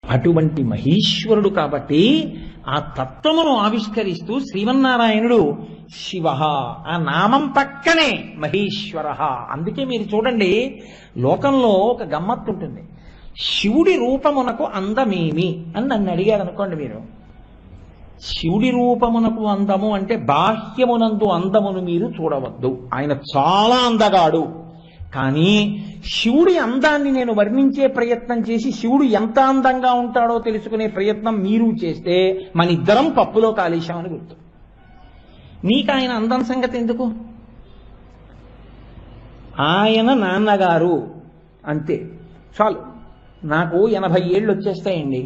అటువంటి మహేశ్వరుడు కాబట్టి ఆ తత్వమును ఆవిష్కరిస్తూ శ్రీమన్నారాయణుడు శివ, ఆ నామం పక్కనే మహేశ్వర. అందుకే మీరు చూడండి, లోకంలో ఒక గమ్మత్తు ఉంటుంది. శివుడి రూపమునకు అందమేమి అని నన్ను అడిగారు అనుకోండి మీరు. శివుడి రూపమునకు అందము అంటే బాహ్యమునందు అందమును మీరు చూడవద్దు, ఆయన చాలా అందగాడు. కానీ శివుడి అందాన్ని నేను వర్ణించే ప్రయత్నం చేసి శివుడు ఎంత అందంగా ఉంటాడో తెలుసుకునే ప్రయత్నం మీరు చేస్తే మన ఇద్దరం పప్పులో కాలేశామని గుర్తు. నీకు ఆయన అందం సంగతి ఎందుకు? ఆయన నాన్నగారు అంతే చాలు. నాకు 80 ఏళ్ళు వచ్చేస్తాయండి,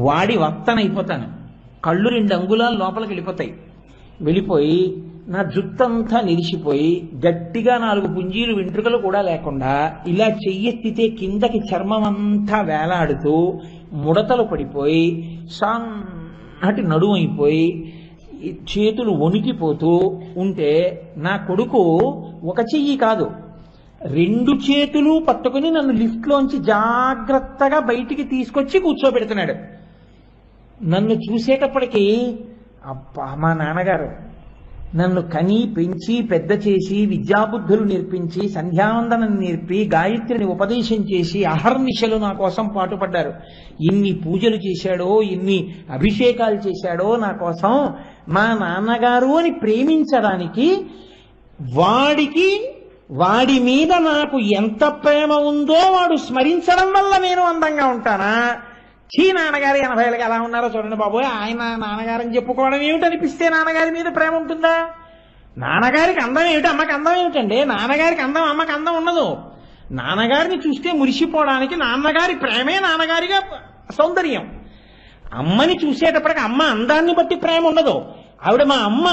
వాడి వత్తనైపోతాను, కళ్ళు 2 అంగుళాలు లోపలికి వెళ్ళిపోయి నా జుత్తంతా నిలిచిపోయి గట్టిగా 4 పుంజీలు వెంట్రుకలు కూడా లేకుండా ఇలా చెయ్యెత్తితే కిందకి చర్మం అంతా వేలాడుతూ ముడతలు పడిపోయి సన్నటి నడుము అయిపోయి చేతులు వణికిపోతూ ఉంటే నా కొడుకు ఒక చెయ్యి కాదు 2 చేతులు పట్టుకుని నన్ను లిఫ్ట్లోంచి జాగ్రత్తగా బయటికి తీసుకొచ్చి కూర్చోబెడుతున్నాడు. నన్ను చూసేటప్పటికీ అబ్బా, మా నాన్నగారు నన్ను కని పెంచి పెద్ద చేసి విద్యాబుద్ధులు నేర్పించి సంధ్యావందనం నేర్పి గాయత్రిని ఉపదేశం చేసి అహర్నిశలు నా కోసం పాటుపడ్డారు. ఎన్ని పూజలు చేశాడో, ఎన్ని అభిషేకాలు చేశాడో నా కోసం. మా నాన్నగారు అని ప్రేమించడానికి వాడి మీద నాకు ఎంత ప్రేమ ఉందో వాడు స్మరించడం వల్ల నేను అందంగా ఉంటానా? నాన్నగారు 80 ఏళ్ళకి ఎలా ఉన్నారో చూడండి బాబోయ్, ఆయన నాన్నగారని చెప్పుకోవడం ఏమిటనిపిస్తే నాన్నగారి మీద ప్రేమ ఉంటుందా? నాన్నగారికి అందం ఏమిటి, అమ్మకి అందం ఏమిటండి? నాన్నగారికి అందం, అమ్మకి అందం ఉండదు. నాన్నగారిని చూస్తే మురిసిపోవడానికి నాన్నగారి ప్రేమే నాన్నగారిగా సౌందర్యం. అమ్మని చూసేటప్పటికి అమ్మ అందాన్ని బట్టి ప్రేమ ఉండదు. ఆవిడ మా అమ్మ.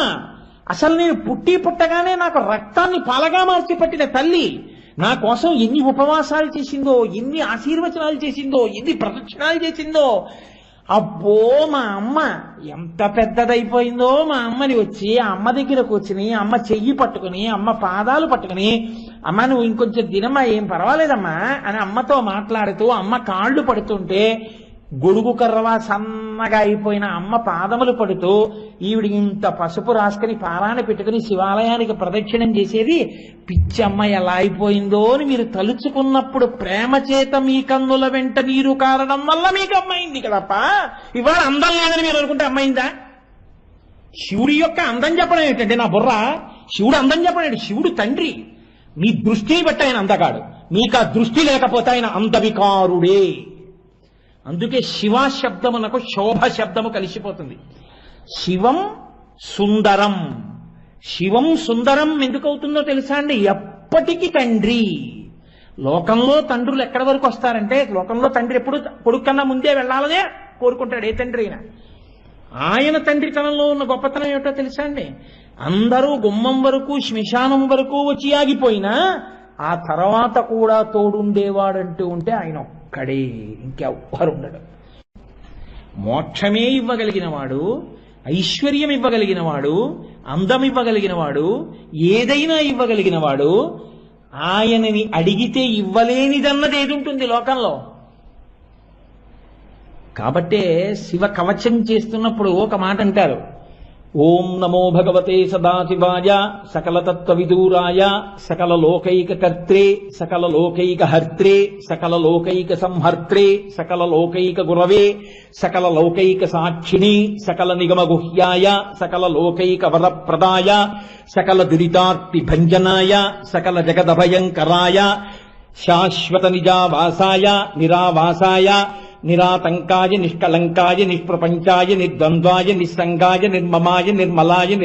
అసలు నేను పుట్టగానే నాకు రక్తాన్ని పాలగా మార్చి పట్టిన తల్లి. నా కోసం ఎన్ని ఉపవాసాలు చేసిందో, ఎన్ని ఆశీర్వచనాలు చేసిందో, ఎన్ని ప్రదక్షిణాలు చేసిందో. అబ్బో, మా అమ్మ ఎంత పెద్దదైపోయిందో. మా అమ్మని వచ్చి ఆ అమ్మ దగ్గరకు వచ్చి అమ్మ చెయ్యి పట్టుకుని, అమ్మ పాదాలు పట్టుకుని, అమ్మ నువ్వు ఇంకొంచెం తినమ్మా, ఏం పర్వాలేదమ్మా అని అమ్మతో మాట్లాడుతూ అమ్మ కాళ్ళు పడుతుంటే గొడుగు కర్రవా సన్నగా అయిపోయిన అమ్మ పాదములు పడుతూ ఈవిడి ఇంత పసుపు రాసుకుని పారాన పెట్టుకుని శివాలయానికి ప్రదక్షిణం చేసేది పిచ్చమ్మ ఎలా అయిపోయిందో అని మీరు తలుచుకున్నప్పుడు ప్రేమ చేత మీ కన్నుల వెంట నీరు కారడం వల్ల మీకు అమ్మైంది కదప్ప. ఇవాళ అందం లేదని మీరు అనుకుంటే అమ్మైందా? శివుడి యొక్క అందం చెప్పడం ఏంటంటే నా బుర్ర. శివుడు అందం చెప్పడం, శివుడు తండ్రి. మీ దృష్టిని బట్టి ఆయన అందగాడు, మీకు ఆ దృష్టి లేకపోతే ఆయన అందవికారుడే. అందుకే శివ శబ్దమునకు శోభ శబ్దము కలిసిపోతుంది. శివం సుందరం. శివం సుందరం ఎందుకు అవుతుందో తెలుసా అండి? ఎప్పటికీ తండ్రి. లోకంలో తండ్రులు ఎక్కడి వరకు వస్తారంటే, లోకంలో తండ్రి ఎప్పుడు కొడుకు కన్నా ముందే వెళ్ళాలనే కోరుకుంటాడు ఏ తండ్రి అయినా. ఆయన తండ్రితనంలో ఉన్న గొప్పతనం ఏమిటో తెలుసా అండి? అందరూ గుమ్మం వరకు శ్మశానం వరకు వచ్చి ఆగిపోయినా ఆ తర్వాత కూడా తోడుండేవాడంటూ ఉంటే ఆయన ఒక్కడే, ఇంకెవ్వరు ఉండడు. మోక్షమే ఇవ్వగలిగిన వాడు, ఐశ్వర్యం ఇవ్వగలిగిన వాడు, అందం ఇవ్వగలిగిన వాడు, ఏదైనా ఇవ్వగలిగిన వాడు, ఆయనని అడిగితే ఇవ్వలేనిదన్నది ఏది ఉంటుంది లోకంలో? కాబట్టే శివ కవచం చేస్తున్నప్పుడు ఒక మాట అంటారు, ఓం నమో భగవతే సదాశివాయ సకల తత్వ విదూరాయ సకల లోకైక కర్త్రే సకల లోకైక హర్త్రే సకల లోకైక సంహర్త్రే సకల లోకైక గురవే సకల లోకైక సాక్షిణి సకల నిగమ గుహ్యాయ సకల లోకైక వరప్రదాయ సకల దురితార్తి భంజనాయ సకల జగదభయంకరాయ శాశ్వత నిజావాసాయ నిరావాసాయ నిరాతంకాయ నిష్కళంకాయ నిష్ప్రపంచాయ నిర్ద్వంద్వాయ నిస్సంగాయ నిర్మమాయ నిర్మలాయ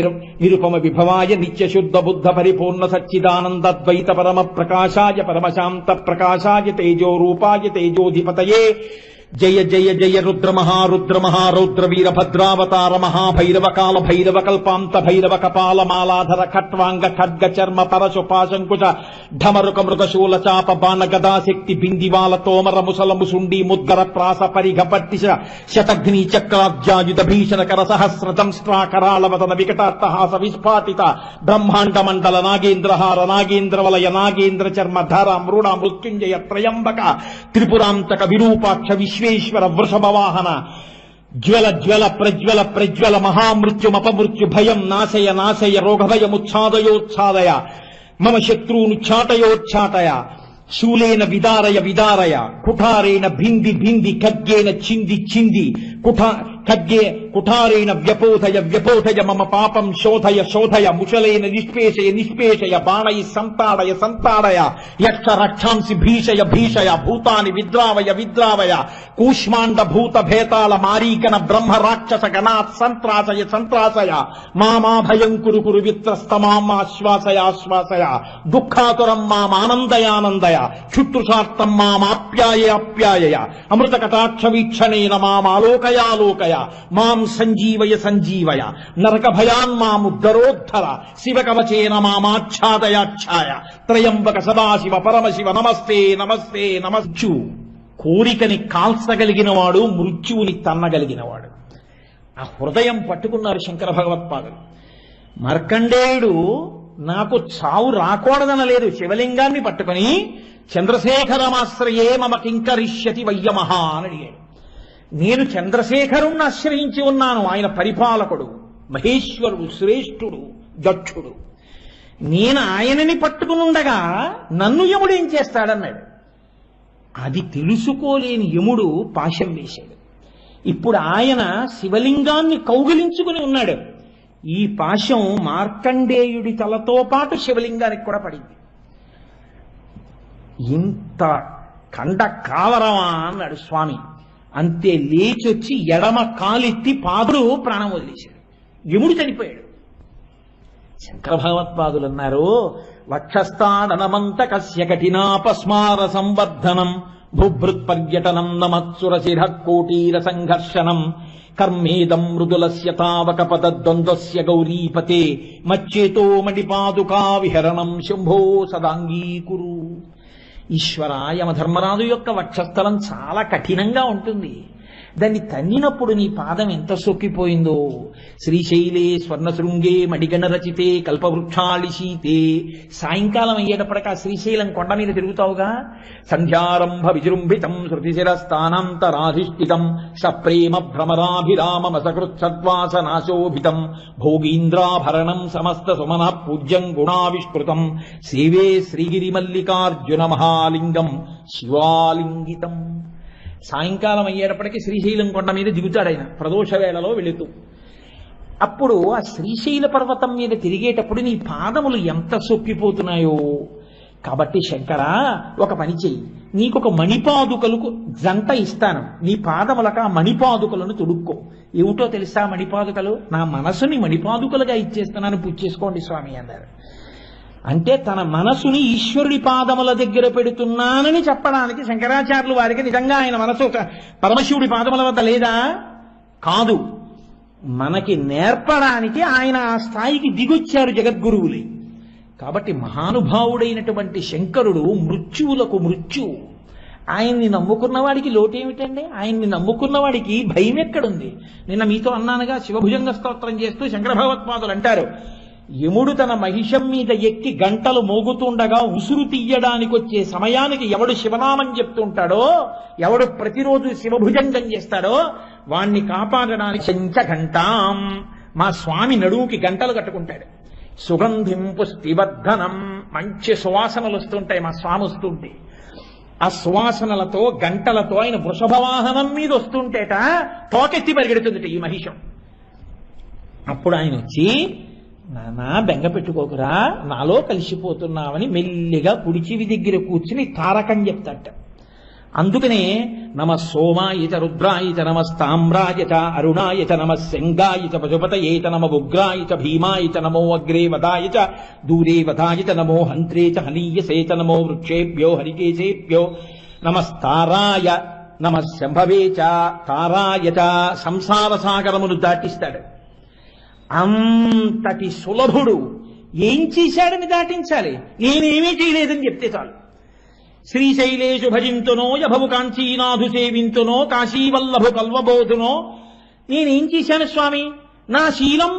నిరుపమ విభవాయ నిత్యశుద్ధ బుద్ధ పరిపూర్ణ సచ్చిదానందద్వైత పరమ ప్రకాశాయ పరమశాంత ప్రకాశాయ తేజోరూపాయ తేజోధిపతయే జయ జయ జయ రుద్ర మహారౌద్ర వీరభద్రావతార మహాభైరవ కాల భైరవ కల్పాంత భైరవ కపాల మాలాధర ఖట్వాంగ ఖడ్గ చర్మ పరశుపాశంకుశ ఢమరుక మృగశూల చాప బాణ గదాశక్తి బిందివాల తోమర ముసల ముసుండి ముద్గర ప్రాస పరిఘ పట్టిశ శతఘ్ని చక్రాబ్జాయుధ భీషణ కర సహస్ర దంష్ట్రాకరాళ వదన వికటాట్టహాస విస్ఫాటిత బ్రహ్మాండ మండల నాగేంద్రహార నాగేంద్ర వలయ నాగేంద్ర చర్మ ధర మృణ మృత్యుంజయ త్రయంబక త్రిపురాంతక విరూపాక్ష విశ్వ విశ్వేశ్వర వృషభవాహన జ్వల జ్వల ప్రజ్వల ప్రజ్వల మహామృత్యుమపమృత్యు భయం నాశయ నాశయ రోగభయముచ్ఛాదయోచ్ఛాదయ మమ శత్రూనుచ్ఛాటయోచ్ఛాటయ శూలేన విదారయ విదారయ కుఠారేణ భింది భింది ఖడ్గేన చింది చింది కుఠారేణ వ్యపోధయ వ్యపోధయ మమ పాపం శోధయ శోధయ ముషలేన నిష్పేషయ నిష్పేషయ బాణై సంతాడయ సంతాడయ యక్ష రక్షాంసి భీషయ భీషయ భూతాని విద్రావయ విద్రావయ కూష్మాండ భూత భేతాళ మారీకన బ్రహ్మ రాక్షస గణాత్ సంత్రాసయ సంత్రాసయ మామా భయం కురు కురు విత్రస్తమాం ఆశ్వాసయ ఆశ్వాసయ దుఃఖాతురం మామానందయానందయ క్షుత్రుషార్థం మామాప్యాయ అప్యాయ అమృత కటాక్ష వీక్షణేన మామాలోకయాలోకయ మాం సంజీవయ సంజీవయ నరక భయాన్ మాముద్ధరోద్ధర శివకవచేన మామాచ్ఛాదయాచ్ఛాయ త్రయంబక సదాశివ పరమశివ నమస్తే నమస్తే నమస్సు. కోరికని కాల్చగలిగిన వాడు మృత్యువుని తన్నగలిగినవాడు. ఆ హృదయం పట్టుకున్నారు శంకర భగవత్పాదులు. మార్కండేయుడు నాకు చావు రాకూడదనలేదు, శివలింగాన్ని పట్టుకుని చంద్రశేఖరమాశ్రయే మమ కింకరిష్యతి వయ్యమహ అని అడిగాడు. నేను చంద్రశేఖరుణ్ణి ఆశ్రయించి ఉన్నాను, ఆయన పరిపాలకుడు, మహేశ్వరుడు, శ్రేష్ఠుడు, దక్షుడు. నేను ఆయనని పట్టుకునుండగా నన్ను యముడు ఏం చేస్తాడన్నాడు. అది తెలుసుకోలేని యముడు పాశం వేశాడు. ఇప్పుడు ఆయన శివలింగాన్ని కౌగిలించుకుని ఉన్నాడు. ఈ పాశం మార్కండేయుడి తలతో పాటు శివలింగానికి కూడా పడింది. ఇంత కండ కావరమా అన్నాడు స్వామి. అంతే లేచొచ్చి ఎడమ కాలెత్తి పాదుడు ప్రాణం వదిలేశాడు. యముడు చనిపోయాడు. శంకర భగవత్పాదులు అన్నారు, వక్షస్థాడనమంత కస్య కఠినాపస్మార సంవర్ధనం భూభృత్ పర్యటనం నమత్సురశిర కోటీర సంఘర్షణం కర్మేదం మృదులస్య తావక పదద్వంద్వస్య గౌరీపతే మచ్చేతో మణిపాదుకా విహరణం శంభో సదాంగీకురు. ఈశ్వర, యమధర్మరాజు యొక్క వక్షస్థలం చాలా కఠినంగా ఉంటుంది. దాన్ని తన్నినప్పుడు నీ పాదం ఎంత సొక్కిపోయిందో. శ్రీశైలే స్వర్ణశృంగే మడిగణ రచితే కల్పవృక్షాళిశీతే. సాయంకాలం అయ్యేటప్పటికి ఆ శ్రీశైలం కొండ మీద తిరుగుతావుగా. సంధ్యారంభ విజృంభితం శృతిశిరస్థానాంతరాధిష్ఠితం సప్రేమ భ్రమరాభిరామమసకృత్సద్వాసనాశోభితం భోగీంద్రాభరణం సమస్త సుమన పూజ్యం గుణావిష్కృతం సేవే శ్రీగిరిమల్లికార్జున మహాలింగం శివాలింగితం. సాయంకాలం అయ్యేటప్పటికీ శ్రీశైలం కొండ మీద దిగుతాడు ఆయన ప్రదోష వేళలో వెళుతూ. అప్పుడు ఆ శ్రీశైల పర్వతం మీద తిరిగేటప్పుడు నీ పాదములు ఎంత సొక్కిపోతున్నాయో. కాబట్టి శంకర, ఒక పని చెయ్యి, నీకొక మణిపాదుకలకు జంట ఇస్తాను, నీ పాదములకు ఆ మణిపాదుకలను తుడుక్కో. ఏమిటో తెలుసా మణిపాదుకలు? నా మనసుని మణిపాదుకలుగా ఇచ్చేస్తున్నాను, పుచ్చేసుకోండి స్వామి అన్నారు. అంటే తన మనసుని ఈశ్వరుడి పాదముల దగ్గర పెడుతున్నానని చెప్పడానికి శంకరాచార్యులు వారికి నిజంగా ఆయన మనసు పరమశివుడి పాదముల వద్ద లేదా? కాదు, మనకి నేర్పడానికి ఆయన ఆ స్థాయికి దిగొచ్చారు జగద్గురువులే. కాబట్టి మహానుభావుడైనటువంటి శంకరుడు మృత్యువులకు మృత్యువు. ఆయన్ని నమ్ముకున్న వాడికి లోటేమిటండి? ఆయన్ని నమ్ముకున్న వాడికి భయం ఎక్కడుంది? నిన్న మీతో అన్నానుగా, శివభుజంగ స్తోత్రం చేస్తూ శంకర భగవత్పాదులు అంటారు, యముడు తన మహిషం మీద ఎక్కి గంటలు మోగుతుండగా ఉసురు తీయడానికి వచ్చే సమయానికి ఎవడు శివనామం చెప్తుంటాడో, ఎవడు ప్రతిరోజు శివభుజంగం చేస్తాడో వాణ్ణి కాపాడడానికి శంఖఘంటాం. మా స్వామి నడువుకి గంటలు కట్టుకుంటాడు. సుగంధిం పుష్టివర్ధనం, మంచి సువాసనలు వస్తుంటాయి మా స్వామి వస్తుంటే. ఆ సువాసనలతో గంటలతో ఆయన వృషభవాహనం మీద వస్తుంటేట తోకెత్తి పరిగెడుతుందిట ఈ మహిషం. అప్పుడు ఆయన వచ్చి, నానా బెంగ పెట్టుకోకురా, నాలో కలిసిపోతున్నావని మెల్లిగా కుడిచివి దగ్గర కూర్చుని తారకం చెప్తాట. అందుకనే నమ సోమాయచ రుద్రాయచ నమస్తామ్రాయచ అరుణాయచ నమ శంగాయచ పశుపతయేత నమ ఉగ్రాయచ భీమాయచ నమో అగ్రే వదాయచ దూరే వదాయచ నమో హంత్రేచ హనీయసేచ నమో వృక్షేభ్యో హరికేశేభ్యో నమస్తారాయ నమ శంభవేచ తారాయచ. సంసార సాగరమును దాటిస్తాడు. అంతటి సులభుడు ఏం చేశాడని దాటించాలి? నేనేమీ చేయలేదని చెప్తే చాలు. శ్రీశైలేషు భజింతునో యభవు కాంచీనాథు సేవింతునో కాశీవల్లభు కల్వబోధునో. నేనేం చేశాను స్వామి? నా శీలం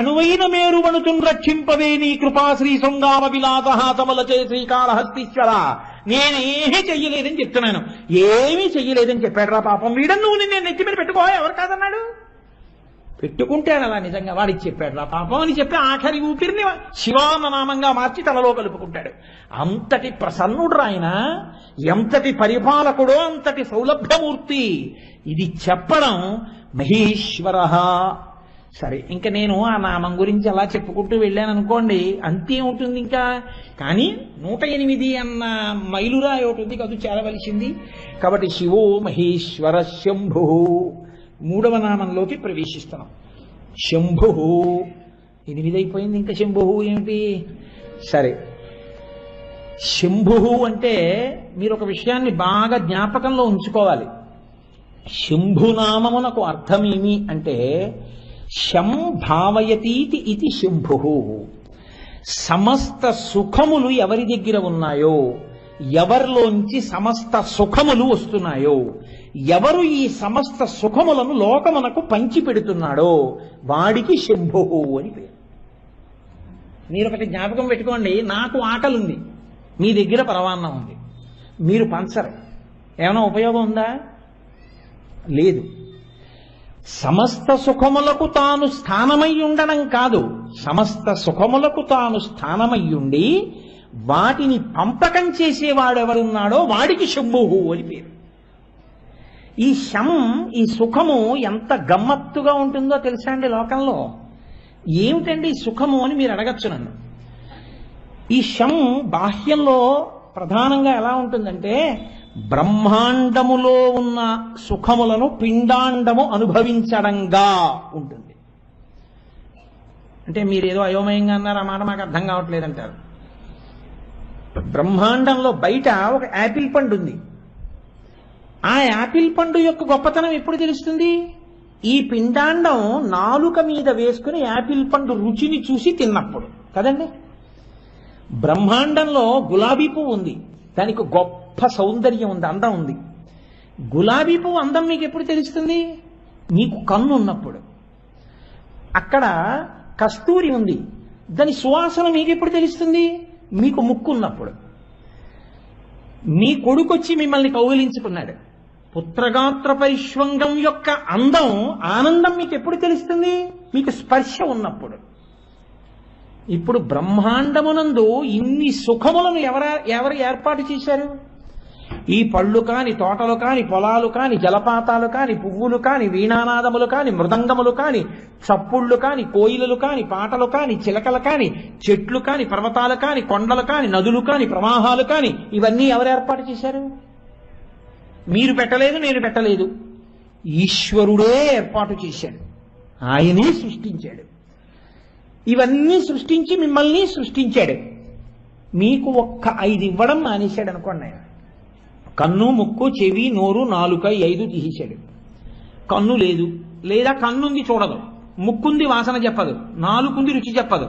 అనువైన మేరువణుతున్ రక్షింపవే నీ కృపా శ్రీ శృంగార విలాసహాసములచే శ్రీకాళహస్తీశ్వర. నేనేమీ చెయ్యలేదని చెప్తున్నాను. ఏమీ చెయ్యలేదని చెప్పాడు రా పాపం వీడని, నువ్వు నేను నెత్తి మీద పెట్టుకో, ఎవరు కాదన్నాడు? పెట్టుకుంటాడు అలా నిజంగా, వాడికి చెప్పాడు రా పాపం అని చెప్పి ఆఖరి ఊపిరిని శివాననామంగా మార్చి తనలో కలుపుకుంటాడు. అంతటి ప్రసన్నుడు ఆయన, ఎంతటి పరిపాలకుడో, అంతటి సౌలభ్యమూర్తి. ఇది చెప్పడం మహేశ్వర. సరే, ఇంకా నేను ఆ నామం గురించి అలా చెప్పుకుంటూ వెళ్ళాను అనుకోండి, అంతే ఉంటుంది ఇంకా. కానీ 108 అన్న మైలురాయి ఒకటి ఉంది కదా చేరవలసింది. కాబట్టి శివో మహేశ్వర శంభు 3వ నామంలోకి ప్రవేశిస్తున్నాం. శంభు 8 అయిపోయింది, ఇంకా శంభు ఏమిటి? సరే, శంభు అంటే మీరు ఒక విషయాన్ని బాగా జ్ఞాపకంలో ఉంచుకోవాలి. శంభునామమునకు అర్థమేమి అంటే శం భావయతీతి ఇది శంభు. సమస్త సుఖములు ఎవరి దగ్గర ఉన్నాయో, ఎవరిలోంచి సమస్త సుఖములు వస్తున్నాయో, ఎవరు ఈ సమస్త సుఖములను లోకమునకు పంచిపెడుతున్నాడో వాడికి శంభు అని పేరు. మీరు ఒకటి జ్ఞాపకం పెట్టుకోండి, నాకు ఆకలి ఉంది, మీ దగ్గర పరమాన్నం ఉంది, మీరు పంచరు, ఏమైనా ఉపయోగం ఉందా? లేదు. సమస్త సుఖములకు తాను స్థానమై ఉండడం కాదు, సమస్త సుఖములకు తాను స్థానమై ఉండి వాటిని పంపకం చేసేవాడు ఎవరున్నాడో వాడికి శంభువు అని పేరు. ఈ శం, ఈ సుఖము ఎంత గమ్మత్తుగా ఉంటుందో తెలుసా అండి లోకంలో? ఏమిటండి ఈ సుఖము అని మీరు అడగచ్చు నన్ను. ఈ శం బాహ్యంలో ప్రధానంగా ఎలా ఉంటుందంటే, బ్రహ్మాండములో ఉన్న సుఖములను పిండాండము అనుభవించడంగా ఉంటుంది. అంటే మీరేదో అయోమయంగా అన్నారు, ఆ మాట మాకు అర్థం కావట్లేదంటారు. బ్రహ్మాండంలో బయట ఒక యాపిల్ పండు ఉంది. ఆ యాపిల్ పండు యొక్క గొప్పతనం ఎప్పుడు తెలుస్తుంది? ఈ పిండాండం నాలుక మీద వేసుకుని యాపిల్ పండు రుచిని చూసి తిన్నప్పుడు కదండి. బ్రహ్మాండంలో గులాబీ పువ్వు ఉంది, దానికి గొప్ప సౌందర్యం ఉంది, అందం ఉంది. గులాబీ పువ్వు అందం మీకు ఎప్పుడు తెలుస్తుంది? మీకు కన్ను ఉన్నప్పుడు. అక్కడ కస్తూరి ఉంది, దాని సువాసన మీకు ఎప్పుడు తెలుస్తుంది? మీకు ముక్కు ఉన్నప్పుడు. మీ కొడుకొచ్చి మిమ్మల్ని కౌగిలించుకున్నాడు, పుత్రగాత్ర పరిష్వంగం యొక్క అందం, ఆనందం మీకు ఎప్పుడు తెలుస్తుంది? మీకు స్పర్శ ఉన్నప్పుడు. ఇప్పుడు బ్రహ్మాండమునందు ఇన్ని సుఖములను ఎవరు ఏర్పాటు చేశారు? ఈ పళ్ళు కాని, తోటలు కాని, పొలాలు కాని, జలపాతాలు కాని, పువ్వులు కాని, వీణానాదములు కాని, మృదంగములు కాని, చప్పుళ్ళు కాని, కోయిలలు కాని, పాటలు కాని, చిలకలు కాని, చెట్లు కాని, పర్వతాలు కాని, కొండలు కాని, నదులు కాని, ప్రవాహాలు కాని, ఇవన్నీ ఎవరు ఏర్పాటు చేశారు? మీరు పెట్టలేదు, నేను పెట్టలేదు, ఈశ్వరుడే ఏర్పాటు చేశాడు, ఆయనే సృష్టించాడు. ఇవన్నీ సృష్టించి మిమ్మల్ని సృష్టించాడు. మీకు ఒక్క 5 ఇవ్వడం మానేశాడు అనుకోండి ఆయన. కన్ను, ముక్కు, చెవి, నోరు, నాలుక 5 తీసేశాడు. కన్ను లేదు, లేదా కన్నుంది చూడదు, ముక్కుంది వాసన చెప్పదు, నాలుగుంది రుచి చెప్పదు,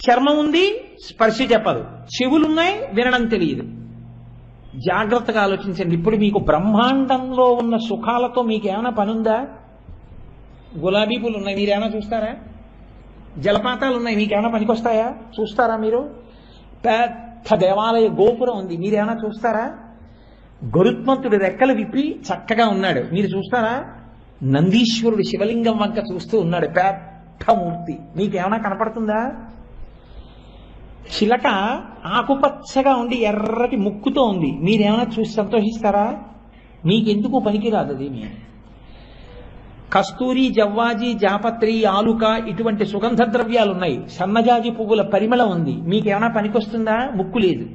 చర్మం ఉంది స్పర్శ చెప్పదు, చెవులున్నాయి వినడం తెలియదు. జాగ్రత్తగా ఆలోచించండి. ఇప్పుడు మీకు బ్రహ్మాండంలో ఉన్న సుఖాలతో మీకు ఏమైనా పనుందా? గులాబీ పూలు ఉన్నాయి, మీరేమైనా చూస్తారా? జలపాతాలు ఉన్నాయి, మీకేమైనా పనికొస్తాయా? చూస్తారా మీరు? పెద్ద దేవాలయ గోపురం ఉంది, మీరేమైనా చూస్తారా? గరుత్మంతుడు రెక్కలు విప్పి చక్కగా ఉన్నాడు, మీరు చూస్తారా? నందీశ్వరుడు శివలింగం వంక చూస్తూ ఉన్నాడు, పెద్ద మూర్తి, మీకేమైనా కనపడుతుందా? చిలక ఆకుపచ్చగా ఉండి ఎర్రటి ముక్కుతో ఉంది, మీరేమైనా చూసి సంతోషిస్తారా? మీకెందుకు పనికిరాదు అది. కస్తూరి, జవ్వాజి, జాపత్రి, ఆలుక ఇటువంటి సుగంధ ద్రవ్యాలు ఉన్నాయి, సన్నజాజి పువ్వుల పరిమళం ఉంది, మీకేమైనా పనికొస్తుందా? ముక్కు లేదు.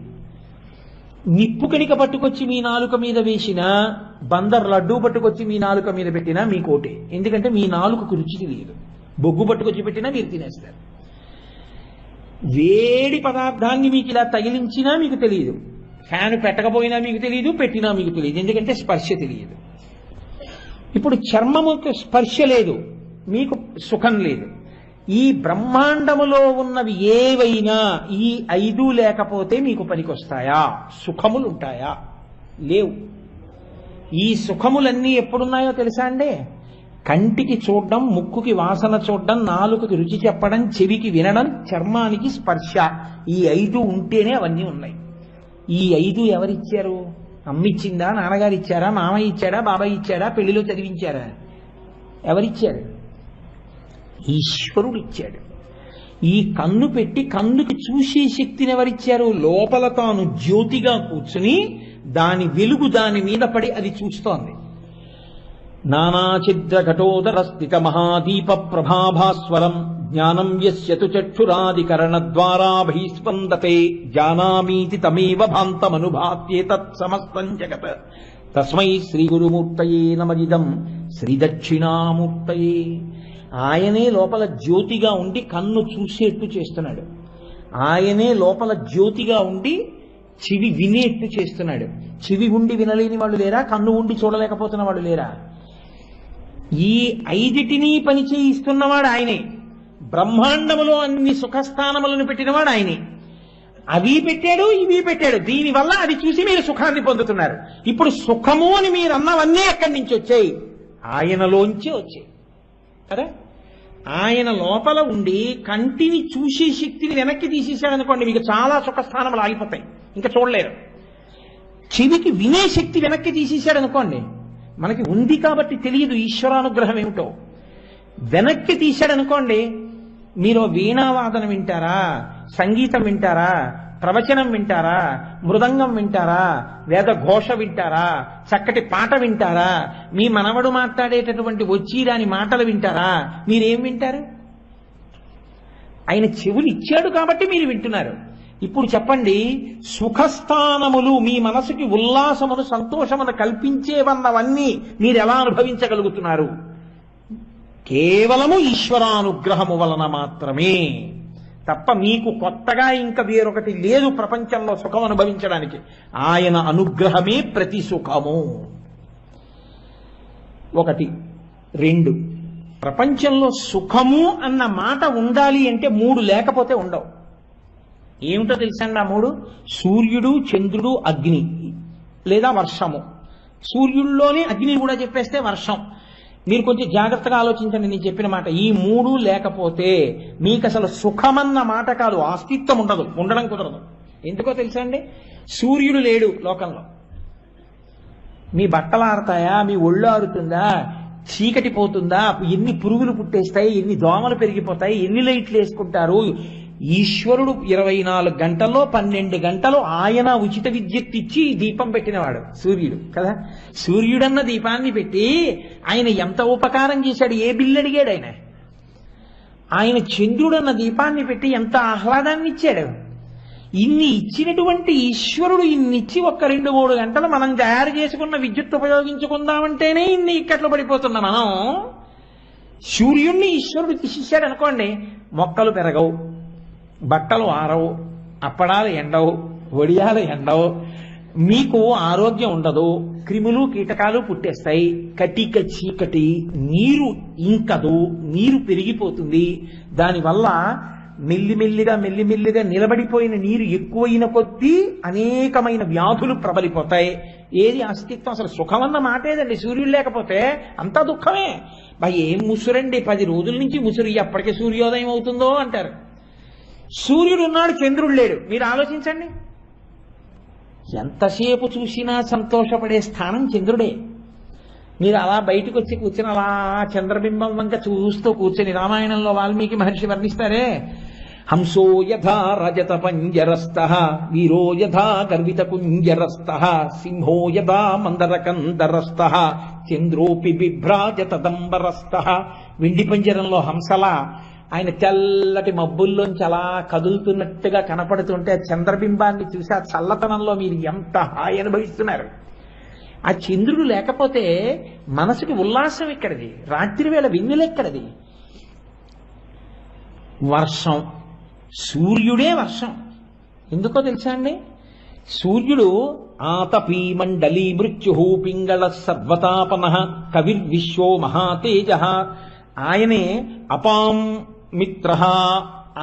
నిప్పు కణిక పట్టుకొచ్చి మీ నాలుక మీద వేసినా, బందర్ లడ్డూ పట్టుకొచ్చి మీ నాలుక మీద పెట్టినా మీకోటే, ఎందుకంటే మీ నాలుకకు రుచి తెలియదు. బొగ్గు పట్టుకొచ్చి పెట్టినా మీరు తినేస్తారు. వేడి పదార్థాన్ని మీకు ఇలా తగిలించినా మీకు తెలియదు, ఫ్యాన్ పెట్టకపోయినా మీకు తెలియదు, పెట్టినా మీకు తెలియదు, ఎందుకంటే స్పర్శ తెలియదు. ఇప్పుడు చర్మముకు స్పర్శ లేదు, మీకు సుఖం లేదు. ఈ బ్రహ్మాండములో ఉన్నవి ఏవైనా ఈ 5 లేకపోతే మీకు పనికొస్తాయా? సుఖములు ఉంటాయా? లేవు. ఈ సుఖములన్నీ ఎప్పుడున్నాయో తెలుసా అండి? కంటికి చూడడం, ముక్కుకి వాసన చూడడం, నాలుకకి రుచి చెప్పడం, చెవికి వినడం, చర్మానికి స్పర్శ, ఈ 5 ఉంటేనే అవన్నీ ఉన్నాయి. ఈ 5 ఎవరిచ్చారు? అమ్మిచ్చిందా, నాన్నగారు ఇచ్చారా, మామయ్య ఇచ్చాడా, బాబాయ్ ఇచ్చాడా, పెళ్లిలో చదివించారా? ఎవరిచ్చారు? ఈశ్వరుడు ఇచ్చాడు. ఈ కన్ను పెట్టి కన్నుకి చూసే శక్తిని ఎవరిచ్చారు? లోపల తాను జ్యోతిగా కూర్చుని దాని వెలుగు దాని మీద పడి అది చూస్తోంది. నానాచిద్ర ఘటోదర స్థిత మహాదీప ప్రభాభాస్వరం జ్ఞానం యస్యతు చక్షురాదికరణ ద్వారా భైస్పందతే జానామీతి తమేవ భాంతమనుభాత్యేతత్ సమస్తం జగత్ తస్మై శ్రీ గురుమూర్తయే నమజిదం శ్రీ దక్షిణామూర్తయే. ఆయనే లోపల జ్యోతిగా ఉండి కన్ను చూసేట్టు చేస్తున్నాడు. ఆయనే లోపల జ్యోతిగా ఉండి చెవి వినేట్టు చేస్తున్నాడు. చెవి ఉండి వినలేని వాళ్ళు లేరా? కన్ను ఉండి చూడలేకపోతున్న వాళ్ళు లేరా? ఈ 5టిని పని చేయిస్తున్నవాడు ఆయనే. బ్రహ్మాండములో అన్ని సుఖస్థానములను పెట్టినవాడు ఆయనే. అవి పెట్టాడు, ఇవి పెట్టాడు. దీనివల్ల అది చూసి మీరు సుఖాన్ని పొందుతున్నారు. ఇప్పుడు సుఖము అని మీరు అన్నవన్నీ ఎక్కడి నుంచి వచ్చాయి? ఆయనలోంచే వచ్చాయి కదా. ఆయన లోపల ఉండి కంటిని చూసే శక్తిని వెనక్కి తీసేశాడనుకోండి, మీకు చాలా సుఖస్థానములు ఆగిపోతాయి, ఇంకా చూడలేరు. చెవికి వినే శక్తి వెనక్కి తీసేశాడనుకోండి, మనకి ఉంది కాబట్టి తెలియదు ఈశ్వరానుగ్రహం ఏమిటో. వెనక్కి తీశాడనుకోండి, మీరు వీణావాదన వింటారా, సంగీతం వింటారా, ప్రవచనం వింటారా, మృదంగం వింటారా, వేద ఘోష వింటారా, చక్కటి పాట వింటారా, మీ మనవడు మాట్లాడేటటువంటి వచ్చిరాని మాటలు వింటారా? మీరేం వింటారు? ఆయన చెవులు ఇచ్చాడు కాబట్టి మీరు వింటున్నారు. ఇప్పుడు చెప్పండి, సుఖస్థానములు మీ మనసుకి ఉల్లాసమును సంతోషమును కల్పించేవన్నవన్నీ మీరు ఎలా అనుభవించగలుగుతున్నారు? కేవలము ఈశ్వరానుగ్రహము వలన మాత్రమే తప్ప మీకు కొత్తగా ఇంకా వేరొకటి లేదు ప్రపంచంలో సుఖం అనుభవించడానికి. ఆయన అనుగ్రహమే ప్రతి సుఖము. 1. 2, ప్రపంచంలో సుఖము అన్న మాట ఉండాలి అంటే 3 లేకపోతే ఉండవు. ఏమిటో తెలుసండి ఆ 3? సూర్యుడు, చంద్రుడు, అగ్ని లేదా వర్షము. సూర్యుల్లోనే అగ్ని కూడా చెప్పేస్తే వర్షం. మీరు కొంచెం జాగ్రత్తగా ఆలోచించండి నేను చెప్పిన మాట. ఈ 3 లేకపోతే మీకు అసలు సుఖమన్న మాట కాదు, అస్తిత్వం ఉండదు, ఉండడం కుదరదు. ఎందుకో తెలుసా అండి? సూర్యుడు లేడు లోకంలో. మీ బట్టలు ఆరుతాయా? మీ ఒళ్ళు ఆరుతుందా? చీకటి పోతుందా? ఎన్ని పురుగులు పుట్టేస్తాయి, ఎన్ని దోమలు పెరిగిపోతాయి, ఎన్ని లైట్లు వేసుకుంటారు? ఈశ్వరుడు 24 గంటల్లో 12 గంటలు ఆయన ఉచిత విద్యుత్ ఇచ్చి దీపం పెట్టినవాడు సూర్యుడు కదా. సూర్యుడన్న దీపాన్ని పెట్టి ఆయన ఎంత ఉపకారం చేశాడు, ఏ బిల్లు అడిగాడు ఆయన? ఆయన చంద్రుడన్న దీపాన్ని పెట్టి ఎంత ఆహ్లాదాన్ని ఇచ్చాడు. ఇన్ని ఇచ్చినటువంటి ఈశ్వరుడు ఇన్నిచ్చి 1-2-3 గంటలు మనం తయారు చేసుకున్న విద్యుత్ ఉపయోగించుకుందామంటేనే ఇన్ని ఇక్కట్లు పడిపోతున్నాం మనం. సూర్యుడిని ఈశ్వరుడు తీసేశాడు అనుకోండి, మొక్కలు పెరగవు, బట్టలు ఆరవు, అప్పడాలు ఎండవు, వడియాలు ఎండవు, మీకు ఆరోగ్యం ఉండదు, క్రిములు కీటకాలు పుట్టేస్తాయి, కటిక చీకటి, నీరు ఇంకదు, నీరు పెరిగిపోతుంది. దానివల్ల మెల్లిమెల్లిగా నిలబడిపోయిన నీరు ఎక్కువైన కొద్దీ అనేకమైన వ్యాధులు ప్రబలిపోతాయి. ఏది అస్తిత్వం? అసలు సుఖమన్న మాటేదండి. సూర్యుడు లేకపోతే అంతా దుఃఖమే. ఏం ముసురండి, 10 రోజుల నుంచి ముసురు, ఎప్పటికే సూర్యోదయం అవుతుందో అంటారు. సూర్యుడు ఉన్నాడు, చంద్రుడు లేడు. మీరు ఆలోచించండి, ఎంతసేపు చూసినా సంతోషపడే స్థానం చంద్రుడే. మీరు అలా బయటకు వచ్చి కూర్చుని అలా చంద్రబింబం వంక చూస్తూ కూర్చొని రామాయణంలో వాల్మీకి మహర్షి వర్ణిస్తారే, హంసో యథా రజత పంజరస్థః వీరో యథా గర్విత కుంజరస్థః సింహో యథా మందరకందరస్థః చంద్రోపి బిభ్రాజత దంబరస్థః. వెండి పంజరంలో హంసలా ఆయన తెల్లటి మబ్బుల్లోంచి అలా కదులుతున్నట్టుగా కనపడుతుంటే చంద్రబింబాన్ని చూసి ఆ చల్లతనంలో మీరు ఎంత హాయి అనుభవిస్తున్నారు. ఆ చంద్రుడు లేకపోతే మనసుకి ఉల్లాసం ఎక్కడిది? రాత్రి వేళ వెన్నెలెక్కడిది? వర్షం, సూర్యుడే వర్షం. ఎందుకో తెలుసా అండి? సూర్యుడు ఆతపీ మండలీ మృత్యు పింగళ సర్వతాపన కవిర్విశ్వో మహాతేజ. ఆయనే అపాం మిత్ర,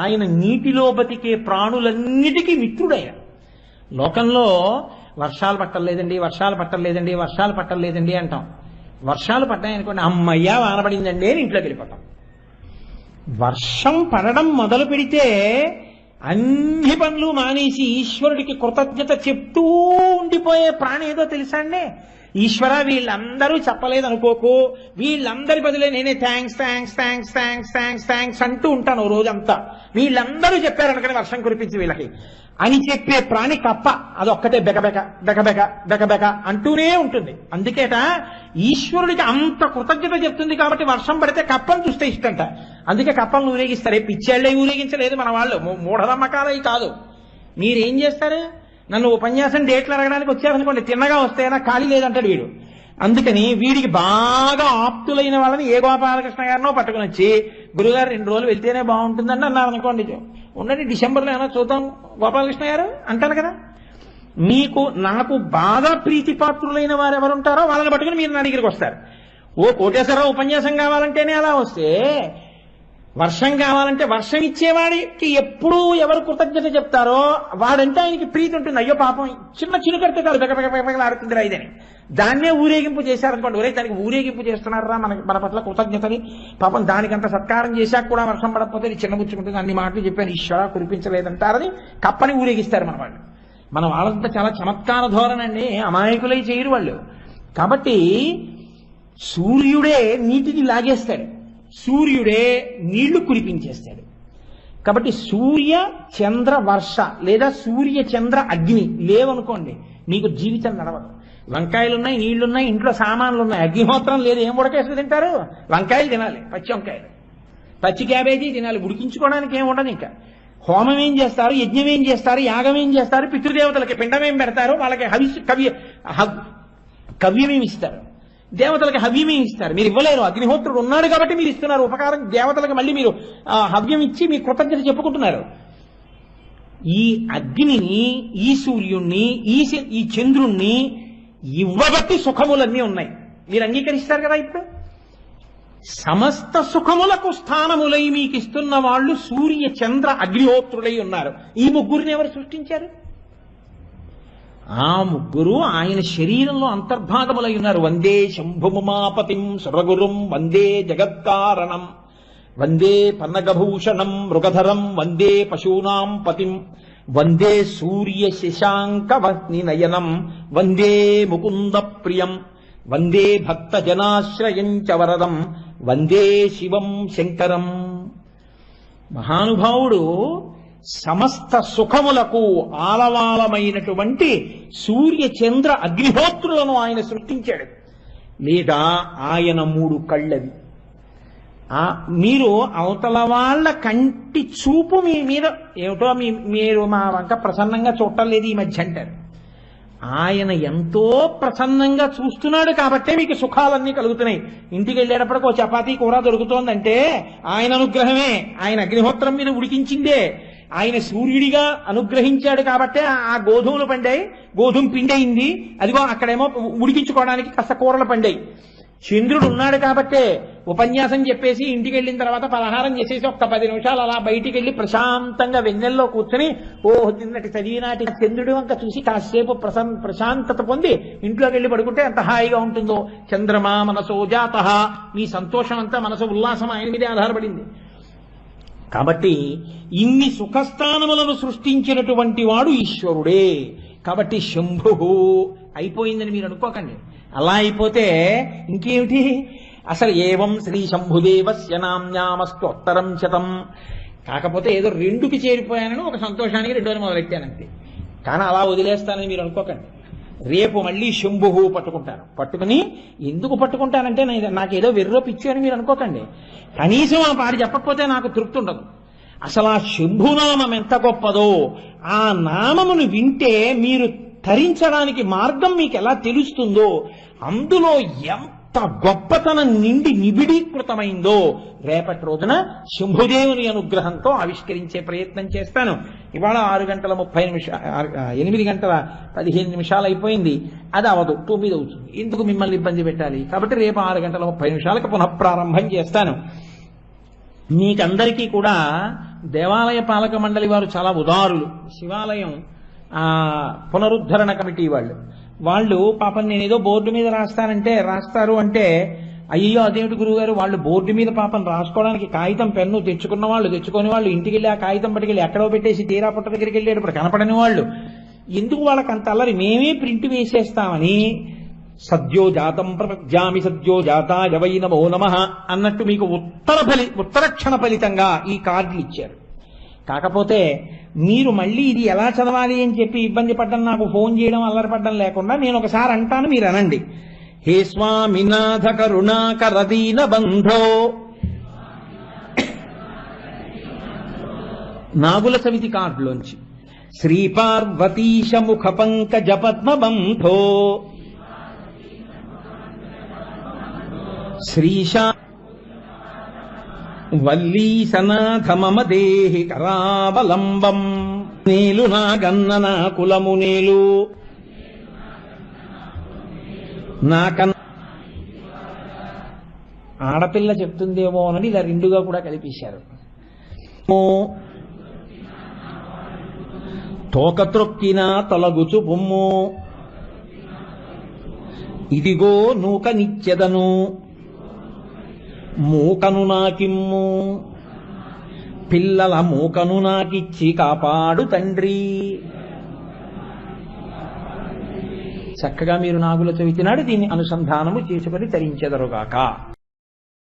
ఆయన నీటిలో బతికే ప్రాణులన్నిటికీ మిత్రుడయ్య. లోకంలో వర్షాలు పట్టలేదండి, వర్షాలు పట్టలేదండి, వర్షాలు పట్టలేదండి అంటాం. వర్షాలు పడ్డాయనుకోండి, అమ్మయ్యా వానపడిందండి అని ఇంట్లోకి వెళ్ళిపోతాం. వర్షం పడడం మొదలు పెడితే అన్ని పనులు మానేసి ఈశ్వరుడికి కృతజ్ఞత చెప్తూ ఉండిపోయే ప్రాణి ఏదో తెలుసా అండి? ఈశ్వర వీళ్ళందరూ చెప్పలేదు అనుకోకు, వీళ్ళందరి బదులే నేనే thanks thanks thanks thanks thanks thanks అంటూ ఉంటాను రోజంతా. వీళ్ళందరూ చెప్పారనుకని వర్షం కురిపించి వీళ్ళకి అని చెప్పే ప్రాణి కప్ప. అదొక్కటే బెకబెక బెకబెక బెకబెక అంటూనే ఉంటుంది. అందుకేట ఈశ్వరుడికి అంత కృతజ్ఞత చెప్తుంది కాబట్టి వర్షం పడితే కప్పను చూస్తే ఇష్టంట. అందుకే కప్పలను ఊరేగిస్తారు. పిచ్చేళ్లే ఊరేగించలేదు మన వాళ్ళు, మూఢనమ్మకాలవి కాదు. మీరేం చేస్తారు? నన్ను ఉపన్యాసం డేట్లు అడగడానికి వచ్చారనుకోండి, తిన్నగా వస్తే నాకు ఖాళీ లేదంటాడు వీడు. అందుకని వీడికి బాగా ఆప్తులైన వాళ్ళని ఏ గోపాలకృష్ణ గారినో పట్టుకుని వచ్చి, గురుగారు 2 రోజులు వెళ్తేనే బాగుంటుందని అన్నారు అనుకోండి, ఉండండి డిసెంబర్లో ఏమైనా చూద్దాం గోపాలకృష్ణ గారు అంటారు కదా. నాకు బాగా ప్రీతిపాత్రులైన వారు ఎవరుంటారో వాళ్ళని పట్టుకుని మీరు నా దగ్గరికి వస్తారు. ఓ కోటేశ్వరరావు ఉపన్యాసం కావాలంటేనే అలా వస్తే, వర్షం కావాలంటే వర్షం ఇచ్చేవాడికి ఎప్పుడు ఎవరు కృతజ్ఞత చెప్తారో వాడంటే ఆయనకి ప్రీతి ఉంటుంది. అయ్యో పాపం చిన్న చినుకడితే కాదు బెగబెగబెగలాడుతుంది రైదని, దాన్నే ఊరేగింపు చేశారనుకోండి, ఒరే దానికి ఊరేగింపు చేస్తున్నారా మన పట్ల కృతజ్ఞతని, పాపం దానికంత సత్కారం చేశాక కూడా వర్షం పడకపోతే చిన్నబుచ్చుకుంటుంది, అన్ని మాటలు చెప్పాను ఈశ్వర కురిపించలేదంటారని కప్పని ఊరేగిస్తారు మన వాళ్ళు. మన వాళ్ళంతా చాలా చమత్కార ధోరణండి, అమాయకులై చేయరు వాళ్ళు. కాబట్టి సూర్యుడే నీటిని లాగేస్తాడు, సూర్యుడే నీళ్లు కురిపించేస్తాడు. కాబట్టి సూర్య చంద్ర వర్ష లేదా సూర్య చంద్ర అగ్ని లేవనుకోండి, నీకు జీవితం నడవదు. వంకాయలున్నాయి, నీళ్లున్నాయి, ఇంట్లో సామాన్లు ఉన్నాయి, అగ్నిహోత్రం లేదు, ఏం ఉడకేసి తింటారు? వంకాయలు తినాలి, పచ్చి వంకాయలు, పచ్చి క్యాబేజీ తినాలి, ఉడికించుకోవడానికి ఏం ఉండదు. ఇంకా హోమం ఏం చేస్తారు, యజ్ఞం ఏం చేస్తారు, యాగం ఏం చేస్తారు, పితృదేవతలకి పిండం ఏం పెడతారు, వాళ్ళకి కవ్యమేమి ఇస్తారు, దేవతలకి హవ్యమే ఇస్తారు. మీరు ఇవ్వలేరు, అగ్నిహోత్రుడు ఉన్నాడు కాబట్టి మీరు ఇస్తున్నారు ఉపకారం. దేవతలకు మళ్ళీ మీరు హవ్యం ఇచ్చి మీ కృతజ్ఞత చెప్పుకుంటున్నారు. ఈ అగ్నిని, ఈ సూర్యుణ్ణి, ఈ చంద్రుణ్ణి ఇవ్వబట్టి సుఖములన్నీ ఉన్నాయి. మీరు అంగీకరిస్తారు కదా. ఇప్పుడు సమస్త సుఖములకు స్థానములై మీకు ఇస్తున్న వాళ్ళు సూర్య చంద్ర అగ్నిహోత్రులై ఉన్నారు. ఈ ముగ్గురిని ఎవరు సృష్టించారు? ఆ ముగ్గురు ఆయన శరీరంలో అంతర్భాగములై ఉన్నారు. వందే శంభుముమాపతిం సురగురుం వందే జగత్కారణం వందే పన్నగభూషణం మృగధరం వందే పశూనాం పతిం వందే సూర్య శశాంక వహ్నినయనం వందే ముకుంద ప్రియం వందే భక్త జనాశ్రయం చ వరదం వందే శివం శంకరం. మహానుభావుడు సమస్త సుఖములకు ఆలవాలమైనటువంటి సూర్య చంద్ర అగ్నిహోత్రులను ఆయన సృష్టించాడు. లేదా ఆయన 3 కళ్ళవి. మీరు అవతల వాళ్ళ కంటి చూపు మీ మీద ఏమిటో మీరు మా వంక ప్రసన్నంగా చూడటం లేదు ఈ మధ్య అంటారు. ఆయన ఎంతో ప్రసన్నంగా చూస్తున్నాడు కాబట్టే మీకు సుఖాలన్నీ కలుగుతున్నాయి. ఇంటికి వెళ్ళేటప్పటికి ఓ చపాతీ కూర దొరుకుతోందంటే ఆయన అనుగ్రహమే, ఆయన అగ్నిహోత్రం మీద ఉడికించిందే. ఆయన సూర్యుడిగా అనుగ్రహించాడు కాబట్టే ఆ గోధుమలు పండాయి, గోధుమ పిండయింది, అదిగో అక్కడేమో ఉడికించుకోవడానికి కాస్త కూరలు పండాయి. చంద్రుడు ఉన్నాడు కాబట్టే ఉపన్యాసం చెప్పేసి ఇంటికి వెళ్ళిన తర్వాత పలహారం చేసేసి ఒక్క 10 నిమిషాలు అలా బయటికి వెళ్ళి ప్రశాంతంగా వెన్నెల్లో కూర్చొని నిన్నటి చదివినాటి చంద్రుడి వంక చూసి కాసేపు ప్రశాంతత పొంది ఇంట్లోకి వెళ్ళి పడుకుంటే ఎంత హాయిగా ఉంటుందో. చంద్రమా మనసో జాతః, మీ సంతోషం అంతా మనసు ఉల్లాసం ఆయన మీదే ఆధారపడింది. కాబట్టి ఇన్ని సుఖస్థానములను సృష్టించినటువంటి వాడు ఈశ్వరుడే. కాబట్టి శంభు అయిపోయిందని మీరు అనుకోకండి. అలా అయిపోతే ఇంకేమిటి? అసలు ఏవం శ్రీ శంభుదేవస్య నామ్నామస్తోత్తరం శతం. కాకపోతే ఏదో 2కి చేరిపోయానని ఒక సంతోషానికి 2 మొదలెట్టానంతే. కానీ అలా వదిలేస్తానని మీరు అనుకోకండి. రేపు మళ్ళీ శంభు పట్టుకుంటాను. పట్టుకుని ఎందుకు పట్టుకుంటానంటే నాకేదో వెర్రో పిచ్చి అని మీరు అనుకోకండి. కనీసం ఆ పాడి చెప్పకపోతే నాకు తృప్తి ఉండదు. అసలు ఆ శంభునామం ఎంత గొప్పదో, ఆ నామమును వింటే మీరు తరించడానికి మార్గం మీకు ఎలా తెలుస్తుందో, అందులో ఎంత గొప్పతనం నిండి నిబిడీకృతమైందో రేపటి రోజున శంభుదేవుని అనుగ్రహంతో ఆవిష్కరించే ప్రయత్నం చేస్తాను. ఇవాళ 8 గంటల 15 నిమిషాలు అయిపోయింది. అది అవదు, 9 అవుతుంది. ఎందుకు మిమ్మల్ని ఇబ్బంది పెట్టాలి? కాబట్టి రేపు 6 గంటల 30 నిమిషాలకు పునఃప్రారంభం చేస్తాను. మీకందరికీ కూడా దేవాలయ పాలక మండలి వారు చాలా ఉదారులు. శివాలయం పునరుద్ధరణ కమిటీ వాళ్ళు పాపం నేనేదో బోర్డు మీద రాస్తారు అంటే అయ్యో అదేమిటి గురువుగారు, వాళ్ళు బోర్డు మీద పాపం రాసుకోవడానికి కాగితం పెన్ను తెచ్చుకున్న వాళ్ళు, తెచ్చుకుని వాళ్ళు ఇంటికి వెళ్ళి ఆ కాగితం పట్టుకెళ్ళి ఎక్కడో పెట్టేసి తీరా పుట్ట దగ్గరికి వెళ్ళేటప్పుడు కనపడని వాళ్ళు, ఎందుకు వాళ్ళకి అంత అల్లరి, మేమే ప్రింట్ వేసేస్తామని సద్యో జాతం ప్రపద్యామి సద్యో జాతాయ వై నమో నమః అన్నట్టు మీకు ఉత్తరక్షణ ఫలితంగా ఈ కార్డులు ఇచ్చారు. కాకపోతే మీరు మళ్ళీ ఇది ఎలా చదవాలి అని చెప్పి ఇబ్బంది పడ్డం, నాకు ఫోన్ చేయడం, అల్లరిపడ్డం లేకుండా నేను ఒకసారి అంటాను, మీరు అనండి. హే స్వామినాథ కరుణాకర దీన బంధో, నాగుల సమితి కార్డులోంచి శ్రీ పార్వతీశ ముఖ పంకజ పద్మబంధో శ్రీశా వల్లీసనాథ మమ దేహి కరావలంబం. నేలు నాగన్న నా కులము నేలు నాకన్నా, ఆడపిల్ల చెప్తుందేమో అని ఇలా రెండుగా కూడా కలిపేశారు. తోక త్రొక్కిన తొలగుచు బొమ్ము, ఇదిగో నూక నిచ్చెదను మూకను నాకిమ్ము, పిల్లల మూకను నాకిచ్చి కాపాడు తండ్రి. చక్కగా మీరు నాగుల చవితి నాడు దీన్ని అనుసంధానము చేసుకుని తరించెదరుగాక.